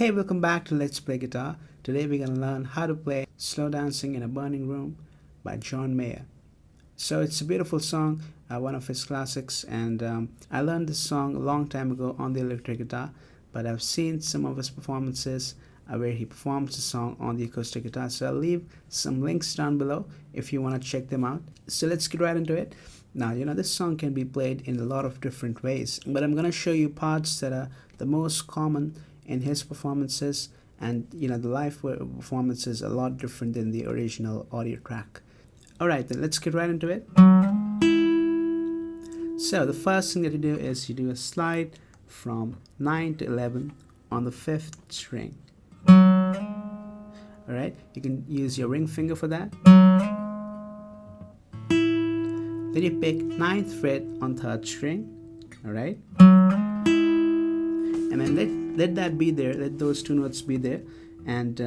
Hey, welcome back to Let's Play Guitar. Today we're going to learn how to play Slow Dancing in a Burning Room by John Mayer. So it's a beautiful song, one of his classics, and I learned this song a long time ago on the electric guitar, but I've seen some of his performances where he performs the song on the acoustic guitar. So I'll leave some links down below if you want to check them out. So let's get right into it. Now, this song can be played in a lot of different ways, but I'm going to show you parts that are the most common in his performances, and the live performance is a lot different than the original audio track. Alright, then let's get right into it. So the first thing that you do is you do a slide from 9 to 11 on the 5th string. Alright, you can use your ring finger for that. Then you pick 9th fret on 3rd string. Alright, and then let that be there, let those two notes be there, and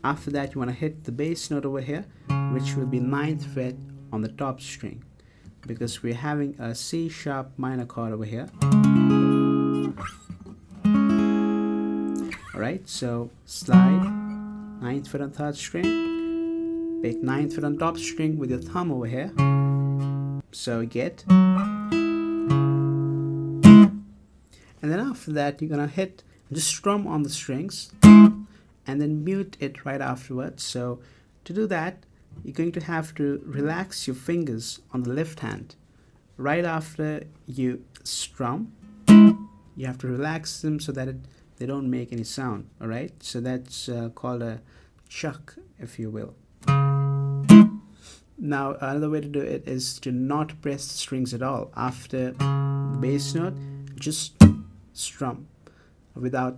after that you want to hit the bass note over here, which will be 9th fret on the top string, because we're having a C sharp minor chord over here. Alright, so slide 9th fret on 3rd string, pick 9th fret on top string with your thumb over here, so get. And then after that, you're gonna just strum on the strings and then mute it right afterwards. So to do that, you're going to have to relax your fingers on the left hand. Right after you strum, you have to relax them so that they don't make any sound. Alright, so that's called a chuck, if you will. Now, another way to do it is to not press the strings at all. After the bass note, just strum without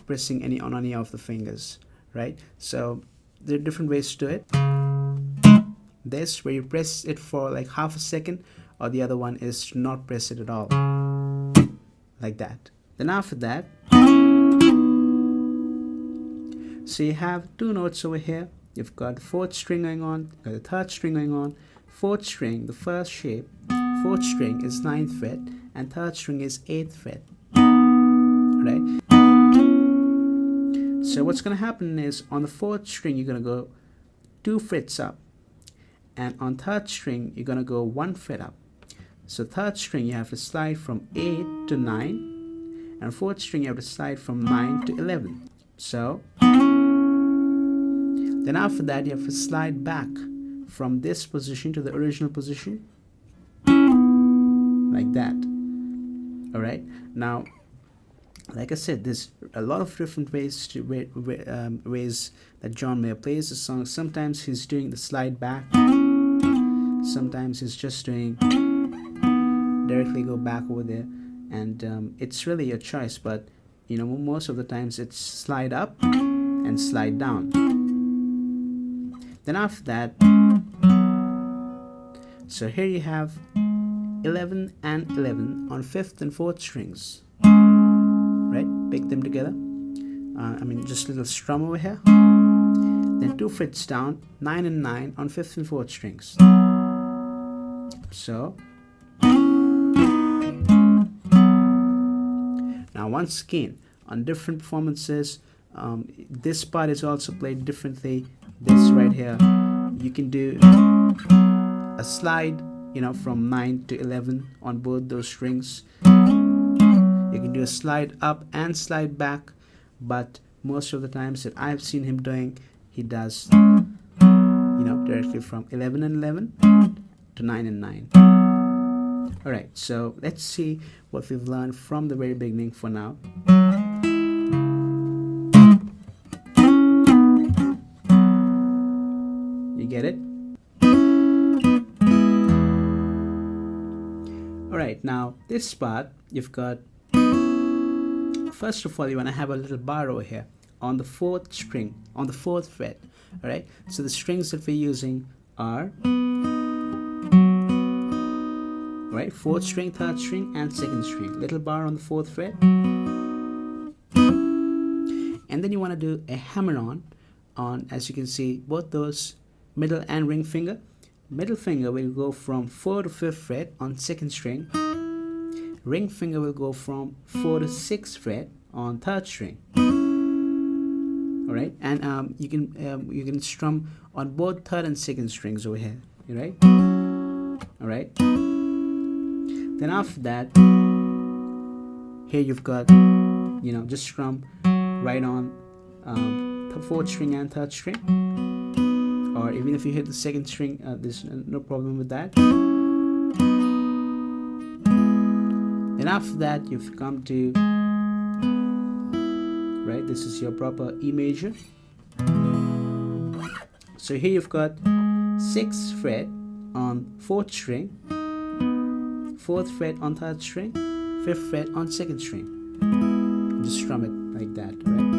pressing on any of the fingers, right? So there are different ways to do it. This, where you press it for like half a second, or the other one is to not press it at all, like that. Then after that, so you have two notes over here. You've got the 4th string going on, you've got the 3rd string going on. 4th string, the first shape, 4th string is 9th fret, and 3rd string is 8th fret. Right? So what's going to happen is on the 4th string you're going to go 2 frets up, and on 3rd string you're going to go 1 fret up. So 3rd string you have to slide from 8 to 9, and 4th string you have to slide from 9 to 11. So then after that you have to slide back from this position to the original position, like that. Alright, now like I said, there's a lot of different ways that John Mayer plays the song. Sometimes he's doing the slide back, sometimes he's just doing directly go back over there, and it's really your choice, but most of the times it's slide up and slide down. Then after that, so here you have 11 and 11 on 5th and 4th strings. Right, pick them together. Just a little strum over here. Then 2 frets down, 9 and 9 on 5th and 4th strings. So now once again, on different performances, this part is also played differently. This right here, you can do a slide, from 9 to 11 on both those strings. You can do a slide up and slide back, but most of the times that I've seen him doing, he does, directly from 11 and 11 to 9 and 9. Alright, so let's see what we've learned from the very beginning for now. You get it? Alright, now this part, you've got, first of all, you want to have a little bar over here on the 4th string, on the 4th fret. Alright, so the strings that we're using are 4th string, 3rd string, and 2nd string. Little bar on the 4th fret. And then you want to do a hammer on, as you can see, both those middle and ring finger. Middle finger will go from 4 to 5th fret on 2nd string. Ring finger will go from 4 to 6th fret on 3rd string. All right, and you can strum on both third and second strings over here. All right. All right. Then after that, here you've got, just strum right on the fourth string and third string, or even if you hit the second string, there's no problem with that. Then after that, you've come to, right, this is your proper E major. So here you've got 6th fret on 4th string, 4th fret on 3rd string, 5th fret on 2nd string. Just strum it like that, right?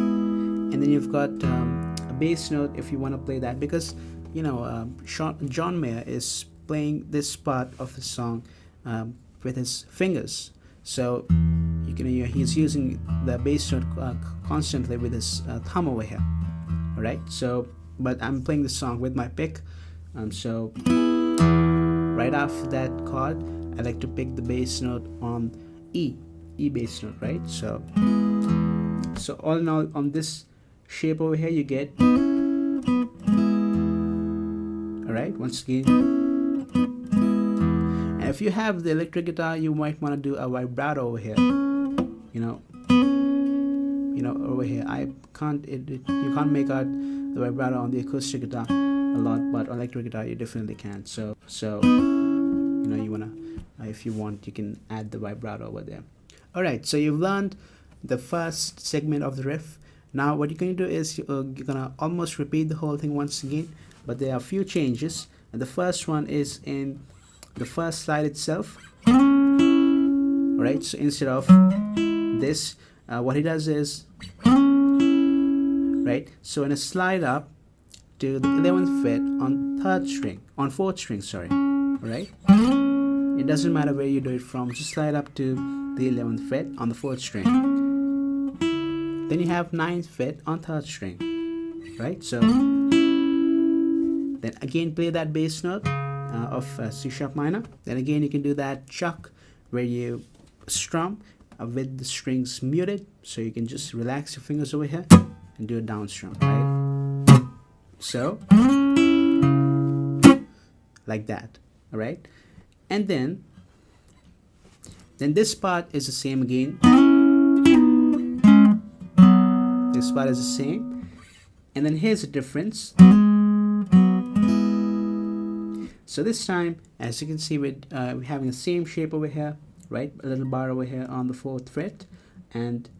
And then you've got a bass note if you want to play that, because John Mayer is playing this part of the song with his fingers. So he's using the bass note constantly with his thumb over here. All right. So, but I'm playing the song with my pick. So right after that chord, I like to pick the bass note on E bass note, right? So all in all, on this shape over here, you get, all right, once again. And if you have the electric guitar, you might want to do a vibrato over here. Over here, you can't make out the vibrato on the acoustic guitar a lot, but on electric guitar you definitely can. So you wanna, if you want, you can add the vibrato over there. All right, so you've learned the first segment of the riff. Now what you're going to do is you're gonna almost repeat the whole thing once again, but there are a few changes. And the first one is in the first slide itself. All right, so instead of this, what he does is, right, so in a slide up to the 11th fret on 4th string, sorry. All right, it doesn't matter where you do it from, just slide up to the 11th fret on the 4th string. Then you have 9th fret on 3rd string, right? So then again play that bass note of C sharp minor. Then again you can do that chuck where you strum with the strings muted, so you can just relax your fingers over here and do a down strum, right? So like that. All right, and then this part is the same again. This part is the same, and then here's the difference. So this time, as you can see, we're having the same shape over here, right? A little bar over here on the 4th fret, and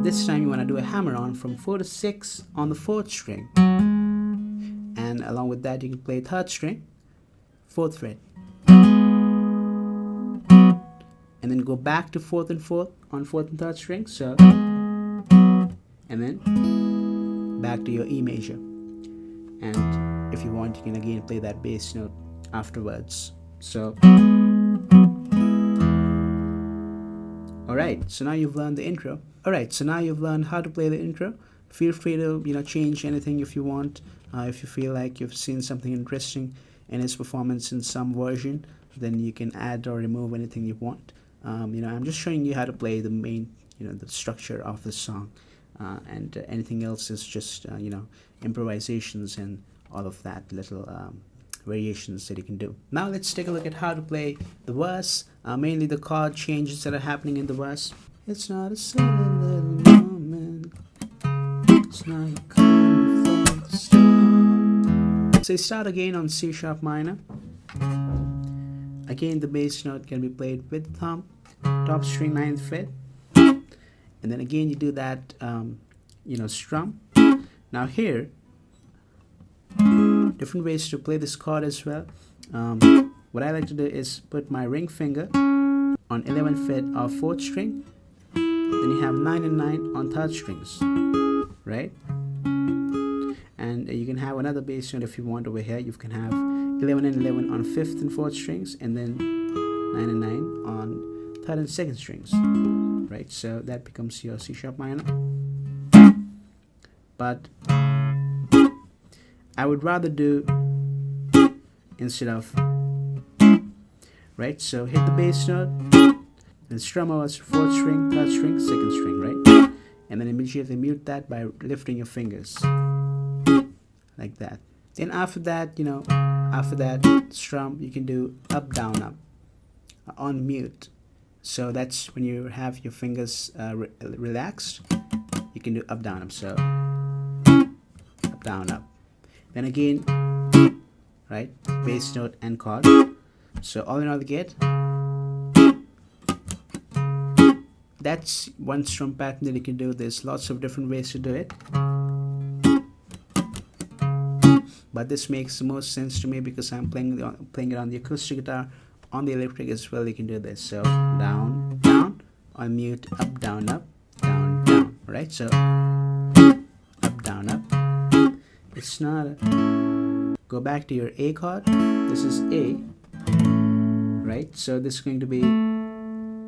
this time you want to do a hammer on from 4 to 6 on the 4th string, and along with that you can play 3rd string, 4th fret, and then go back to 4th and 4th on 4th and 3rd string. So, and then back to your E major, and if you want, you can again play that bass note afterwards. So alright, so now you've learned the intro. Alright, so now you've learned how to play the intro. Feel free to change anything if you want. If you feel like you've seen something interesting in his performance in some version, then you can add or remove anything you want. I'm just showing you how to play the main, the structure of the song, and anything else is just improvisations and all of that little variations that you can do. Now let's take a look at how to play the verse, mainly the chord changes that are happening in the verse. It's not a silly little moment, it's not a calm before the storm. So you start again on C sharp minor. Again, the bass note can be played with the thumb, top string 9th fret, and then again you do that strum. Now here, different ways to play this chord as well. What I like to do is put my ring finger on 11th fret of 4th string, then you have 9 and 9 on 3rd strings, right? And you can have another bass note if you want over here. You can have 11 and 11 on 5th and 4th strings, and then 9 and 9 on 3rd and 2nd strings, right? So that becomes your C sharp minor. But I would rather do instead of, right? So hit the bass note and strum over 4th string, 3rd string, 2nd string, right? and then immediately mute that by lifting your fingers like that. Then after that, after that strum, you can do up, down, up on mute. So that's when you have your fingers relaxed, you can do up, down, up. So up, down, up. Then again, right, bass note and chord. So all in all, you get. That's one strum pattern that you can do. There's lots of different ways to do it, but this makes the most sense to me because I'm playing it on the acoustic guitar. On the electric as well, you can do this. So down, down, on mute, up, down, up, down, down. Right? So up, down, up. It's not a, go back to your A chord. This is A. Right? So this is going to be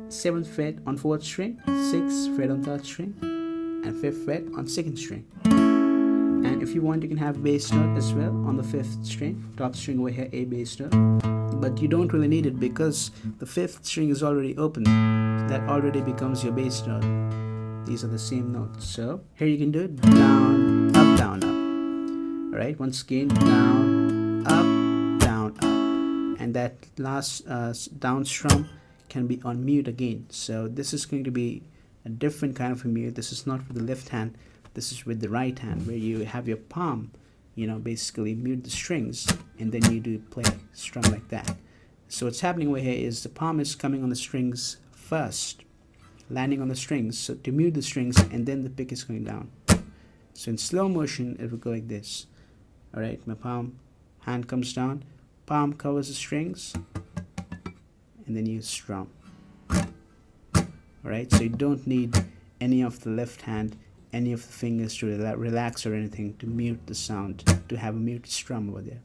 7th fret on 4th string, 6th fret on 3rd string, and 5th fret on 2nd string. And if you want, you can have bass note as well on the 5th string, top string over here, A bass note. But you don't really need it because the 5th string is already open. That already becomes your bass note. These are the same notes. So here you can do it down, up, down, up. Alright, once again, down, up, down, up. And that last down strum can be on mute again. So this is going to be a different kind of a mute. This is not with the left hand. This is with the right hand, where you have your palm, basically mute the strings, and then you do play strum like that. So what's happening over here is the palm is coming on the strings first, landing on the strings, so to mute the strings, and then the pick is going down. So in slow motion, it will go like this. All right, my hand comes down, palm covers the strings, and then you strum. All right, so you don't need any of the left hand, any of the fingers to relax or anything to mute the sound, to have a muted strum over there.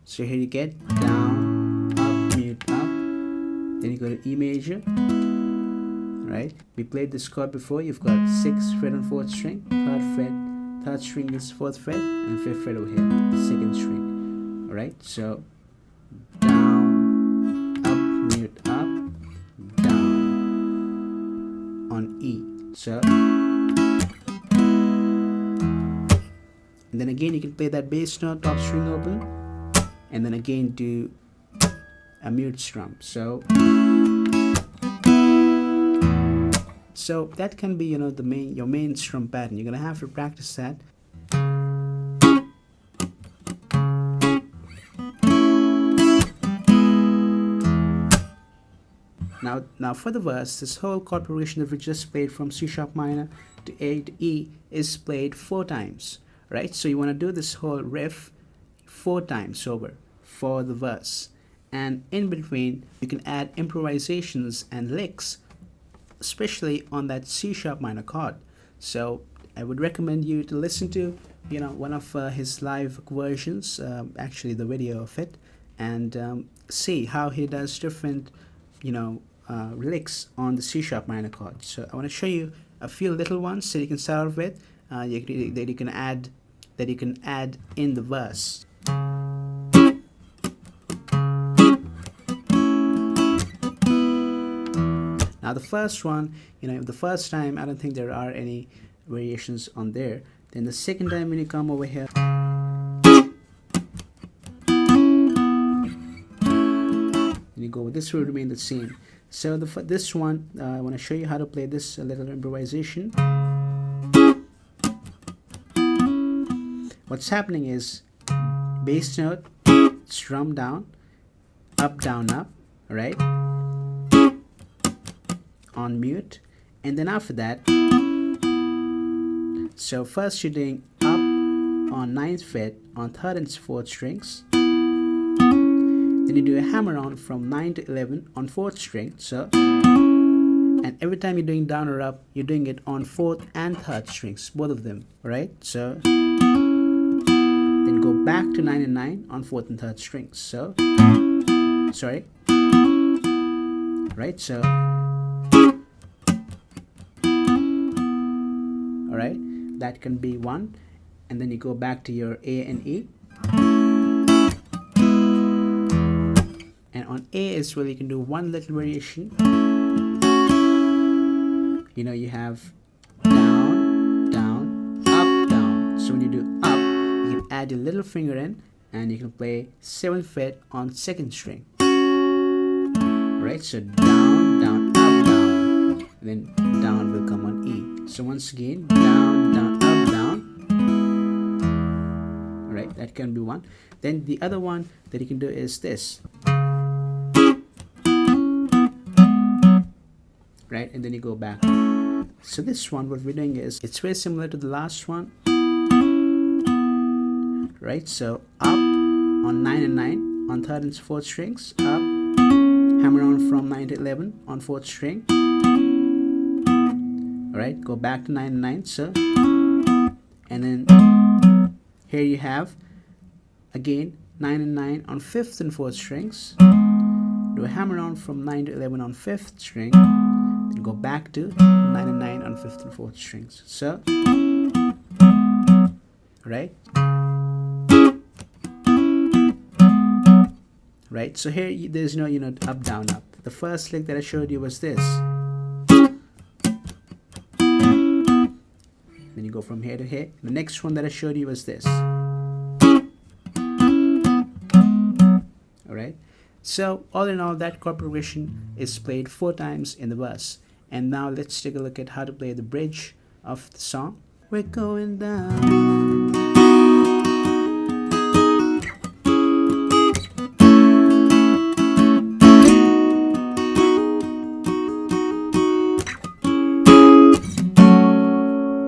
So here you get down, up, mute, up. Then you go to E major. Right? We played this chord before. You've got 6th fret on 4th string, 3rd fret, 3rd string is 4th fret, and 5th fret over here, 2nd string. Alright, so down, up, mute, up, down on E. So and then again you can play that bass note, top string open, and then again do a mute strum. So that can be your main strum pattern. You're gonna have to practice that. Now for the verse, this whole chord progression that we just played from C sharp minor to A to E is played 4 times. Right, so you want to do this whole riff 4 times over for the verse, and in between you can add improvisations and licks, especially on that C sharp minor chord. So I would recommend you to listen to one of his live versions, actually the video of it, and see how he does different licks on the C sharp minor chord. So I want to show you a few little ones that you can start off with, that you can add in the verse. Now the first one, the first time I don't think there are any variations on there. Then the second time when you come over here, you go with this will remain the same. So this one, I want to show you how to play this little improvisation. What's happening is bass note, strum down, up, down, up, right? On mute, and then after that, so first you're doing up on 9th fret on 3rd and 4th strings. Then you do a hammer on from 9 to 11 on 4th string. So, and every time you're doing down or up, you're doing it on 4th and 3rd strings, both of them, right? So then go back to 9 and 9 on 4th and 3rd strings. So, sorry, right? So, all right, that can be one, and then you go back to your A and E. And on A as well, you can do one little variation. You have down, So when you do up, you can add your little finger in and you can play 7th fret on 2nd string. Right, so down, down, up, down, and then down will come on E. So once again, down, down, up, down. Right, that can be one. Then the other one that you can do is this. Right, and then you go back. So this one, what we're doing is, it's very similar to the last one. Right, so up on 9 and 9 on 3rd and 4th strings, up, hammer on from 9 to 11 on 4th string. Alright, go back to 9 and 9, so, and then here you have again 9 and 9 on 5th and 4th strings. Do a hammer on from 9 to 11 on 5th string, then go back to 9 and 9 on 5th and 4th strings. So, right? Right, so here there's no, up, down, up. The first lick that I showed you was this. Then you go from here to here. The next one that I showed you was this. Alright, so all in all, that chord progression is played 4 times in the verse. And now let's take a look at how to play the bridge of the song. We're going down.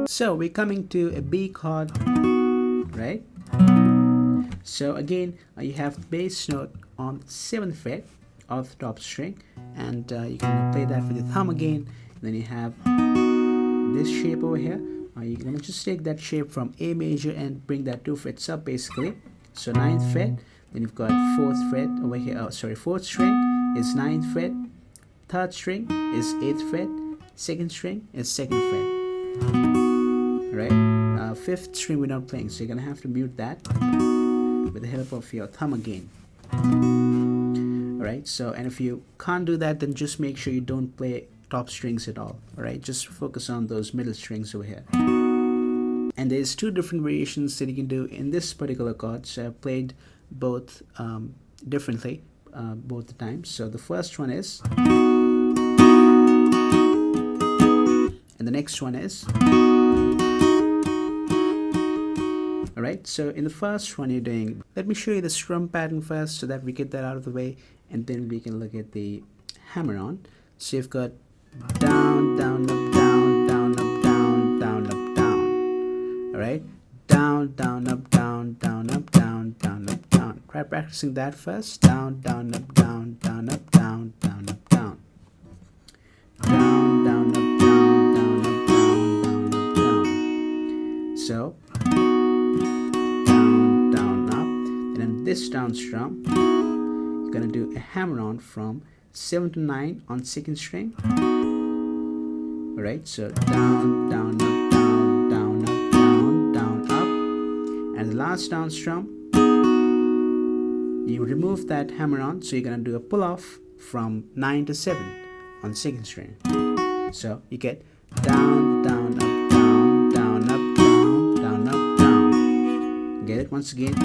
So we're coming to a B chord, right? So again, you have the bass note on 7th fret of the top string, and you can play that with your thumb again. And then you have this shape over here. You're gonna just take that shape from A major and bring that 2 frets up, basically. So 9th fret, then you've got 4th fret over here. Oh, sorry, 4th string is 9th fret, 3rd string is 8th fret, 2nd string is 2nd fret. Right, 5th string we're not playing, so you're gonna have to mute that with the help of your thumb again. Alright, so, and if you can't do that, then just make sure you don't play top strings at all. Alright, just focus on those middle strings over here. And there's 2 different variations that you can do in this particular chord. So I've played both differently both the times. So the first one is, and the next one is. Alright, so in the first one you're doing, let me show you the strum pattern first so that we get that out of the way, and then we can look at the hammer on. So you've got down, down, up, down, down, up, down, down, up, down. Alright, down, down, up, down, down, up, down, down, up, down. Try practicing that first. Down, down, up, down, down, up, down, down, up, down. Down, down, up, down, down, up, down, down, up, down. So this down strum, you're gonna do a hammer on from 7 to 9 on 2nd string. Alright, so down, down, up, down, down, up, down, down, up. And the last down strum, you remove that hammer on, so you're gonna do a pull off from 9 to 7 on 2nd string. So you get down, down, up, down, down, up, down, down, up, down. Get it once again.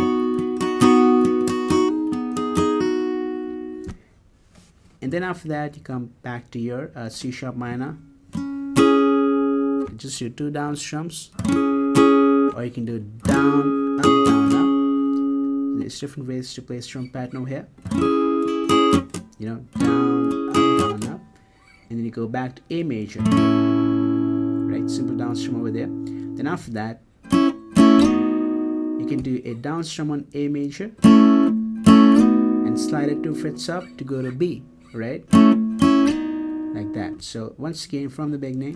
And then after that, you come back to your C sharp minor. Just your 2 down strums, or you can do down, up, down, up. There's different ways to play strum pattern over here. Down, up, down, up, and then you go back to A major. Right, simple down strum over there. Then after that, you can do a down strum on A major and slide it 2 frets up to go to B. Right, like that. So once again from the beginning,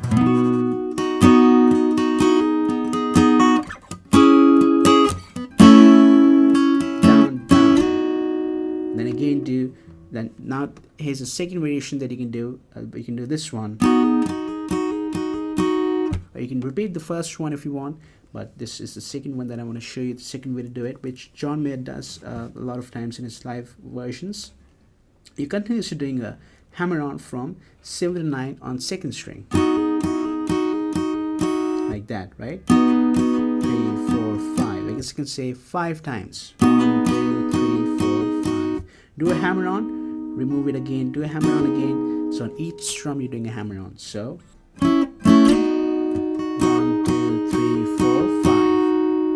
down, down. Then again do then. Now here's a second variation that you can do. You can do this one, or you can repeat the first one if you want. But this is the second one that I want to show you. The second way to do it, which John Mayer does a lot of times in his live versions. You continuously doing a hammer on from 7 to 9 on 2nd string, like that, right? 3, 4, guess you can say 5 times. 1, 2, 3, 4, 5. Do a hammer on, remove it again, do a hammer on again. So on each strum you're doing a hammer on. So 1, 2, 3, 4, 5.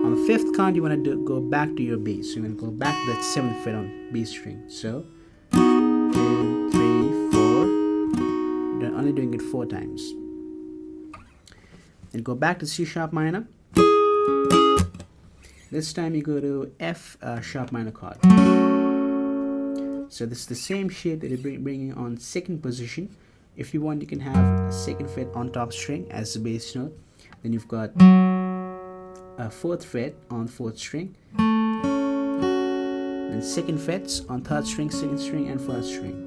On the 5th count you want to go back to your B. So you're going to go back to that 7th fret on B string. So 2, 3, 4. You're only doing it 4 times. Then go back to C sharp minor. This time you go to F sharp minor chord. So this is the same shape that you're bringing on 2nd position. If you want, you can have a 2nd fret on top string as the bass note. Then you've got a 4th fret on 4th string. Then 2nd frets on 3rd string, 2nd string, and 1st string.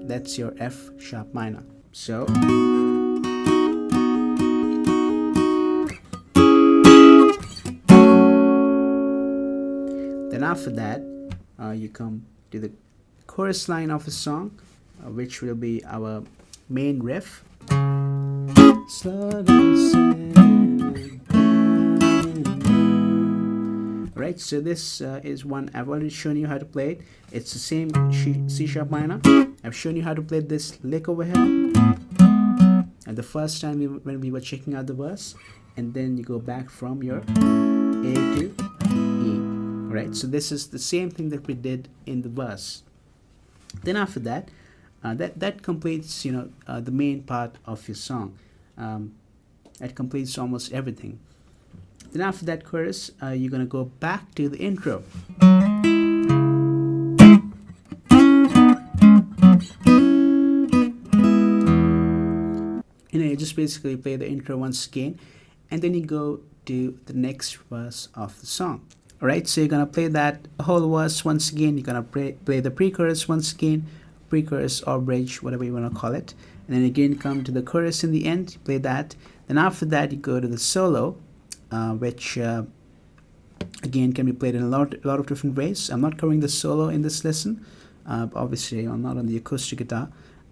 That's your F sharp minor. So then after that, you come to the chorus line of a song, which will be our main riff. Slow dancing. Right, so this is one I've already shown you how to play it. It's the same C sharp minor. I've shown you how to play this lick over here. And the first time when we were checking out the verse, and then you go back from your A to E. Right, so this is the same thing that we did in the verse. Then after that, that completes the main part of your song. That completes almost everything. Then after that chorus, you're gonna go back to the intro. You just basically play the intro once again, and then you go to the next verse of the song. Alright, so you're gonna play that whole verse once again. You're gonna play the pre-chorus once again, pre-chorus or bridge, whatever you wanna call it, and then again come to the chorus in the end, play that. Then after that you go to the solo, which again can be played in a lot of different ways. I'm not covering the solo in this lesson. Obviously I'm not on the acoustic guitar.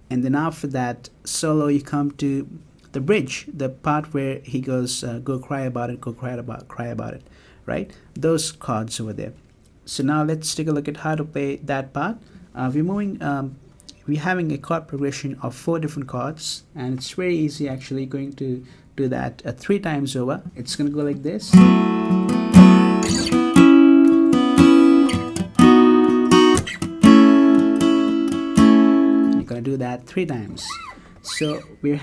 And then after that solo you come to the bridge, the part where he goes go cry about it, go cry about it, right? Those chords over there. So now let's take a look at how to play that part. We're having a chord progression of 4 different chords, and it's very easy actually going to do that 3 times over. It's gonna go like this. You're gonna do that 3 times. So you're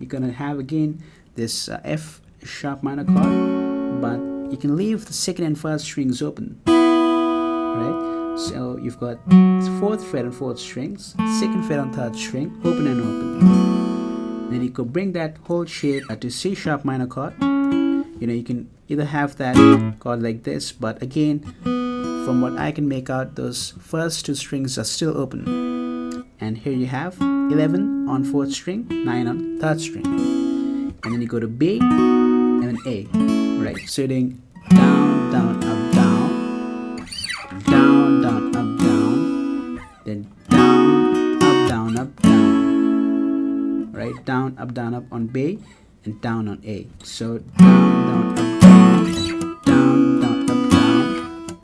gonna have again this F sharp minor chord, but you can leave the 2nd and 1st strings open, right? So you've got 4th fret on 4th strings, 2nd fret on 3rd string, open and open. Then you could bring that whole shape to C sharp minor chord. You can either have that chord like this, but again, from what I can make out, those first 2 strings are still open. And here you have 11 on 4th string, 9 on 3rd string. And then you go to B and then A. Right, so you're doing down, down, up, down, down, down, up, down, then down, up, down. Right, down, up on B, and down on A. So down, up, down, down, up,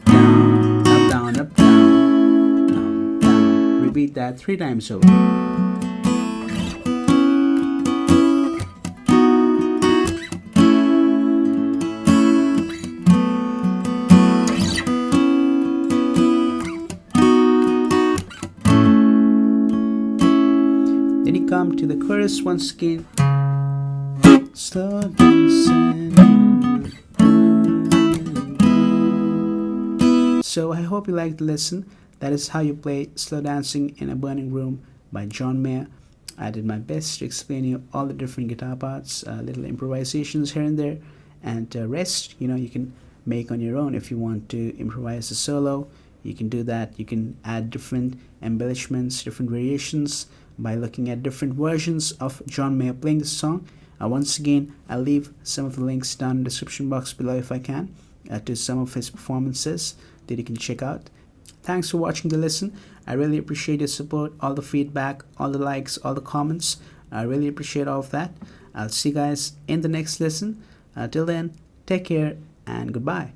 down, down, up, down, down. Repeat that 3 times over. Then you come to the chorus once again. Slow dancing. So I hope you liked the lesson. That is how you play Slow Dancing in a Burning Room by John Mayer. I did my best to explain you all the different guitar parts, little improvisations here and there, and rest, you can make on your own. If you want to improvise a solo, you can do that. You can add different embellishments, different variations by looking at different versions of John Mayer playing this song. Once again, I'll leave some of the links down in the description box below if I can, to some of his performances that you can check out. Thanks for watching the lesson. I really appreciate your support, all the feedback, all the likes, all the comments. I really appreciate all of that. I'll see you guys in the next lesson. Till then, Take care and goodbye.